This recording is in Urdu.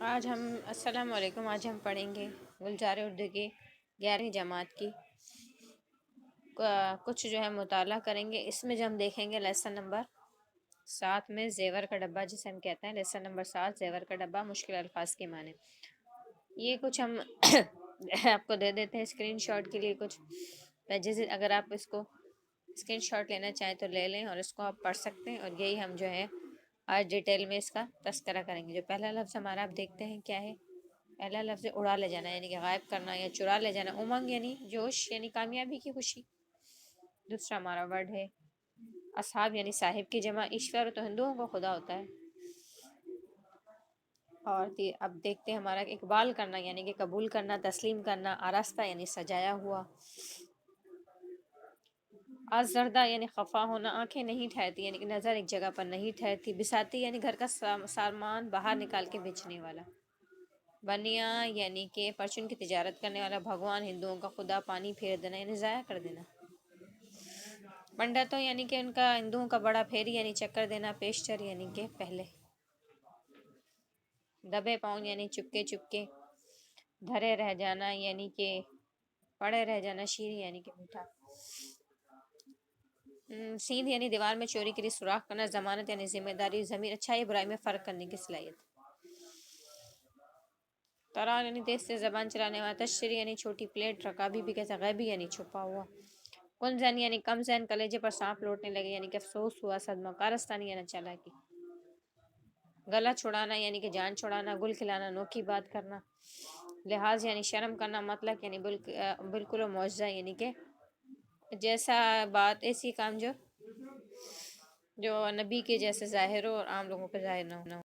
السلام علیکم۔ آج ہم پڑھیں گے گلزار اردو کی 11ویں جماعت کی کچھ جو ہے مطالعہ کریں گے۔ اس میں جو ہم دیکھیں گے لیسن نمبر 7 میں زیور کا ڈبہ جسے ہم کہتے ہیں، لیسن نمبر 7 زیور کا ڈبہ مشکل الفاظ کے معنی۔ یہ کچھ ہم آپ کو دے دیتے ہیں اسکرین شاٹ کے لیے کچھ پیجز، اگر آپ اس کو اسکرین شاٹ لینا چاہیں تو لے لیں اور اس کو آپ پڑھ سکتے ہیں، اور یہی ہم جو ہے آج ڈیٹیل میں اس کا تذکرہ کریں گے۔ جو پہلا لفظ ہمارا آپ دیکھتے ہیں کیا ہے، پہلا لفظ اڑا لے جانا، یعنی کہ غائب کرنا یا چرا لے جانا۔ امنگ یعنی جوش، یعنی کامیابی کی خوشی۔ دوسرا ہمارا ورڈ ہے اصحاب، یعنی صاحب کی جمع۔ ایشور تو ہندوؤں کا خدا ہوتا ہے۔ اور اب دیکھتے ہیں ہمارا اقبال کرنا، یعنی کہ قبول کرنا، تسلیم کرنا۔ آراستہ یعنی سجایا ہوا۔ آزردہ یعنی خفا ہونا، آنکھیں نہیں ٹھہرتی یعنی کہ نظر ایک جگہ پر نہیں ٹھہرتی۔ بساتی یعنی گھر کا سامان باہر نکال کے بیچنے والا۔ بنیا یعنی کہ پرچون کی تجارت کرنے والا۔ بھگوان ہندوؤں کا خدا، پانی پھیر دینا یعنی ضائع کر دینا۔ پنڈتوں یعنی کہ ان کا ہندوؤں کا بڑا پھیری یعنی چکر دینا۔ پیشتر یعنی کہ پہلے۔ دبے پاؤں یعنی چپکے چپکے۔ دھرے رہ جانا یعنی کہ پڑے رہ جانا۔ شیر یعنی کہ میٹھا۔ سیندھ یعنی دیوار میں چوری کے لیے سوراخ کرنا۔ ضمانت یعنی ذمہ داری۔ ضمیر اچھائی برائی میں فرق کرنے کی صلاحیت۔ ترال یعنی تیز سے زبان چلانے والا۔ تشری یعنی چھوٹی پلیٹ۔ رکابی بھی کہتے ہیں۔ غیبی یعنی چھپا ہوا۔ کنزن یعنی کم ذہن، کلیجے پر سانپ لوٹنے لگے یعنی کہ افسوس ہوا، صدمہ۔ کارستانی یعنی چالاکی۔ گلا چھڑانا یعنی کہ جان چھڑانا۔ گل کھلانا نوکی بات کرنا۔ لحاظ یعنی شرم کرنا۔ مطلق یعنی بالکل و معجزہ یعنی کہ جیسا بات ایسی کام جو نبی کے جیسے ظاہر ہو اور عام لوگوں پہ ظاہر نہ ہو۔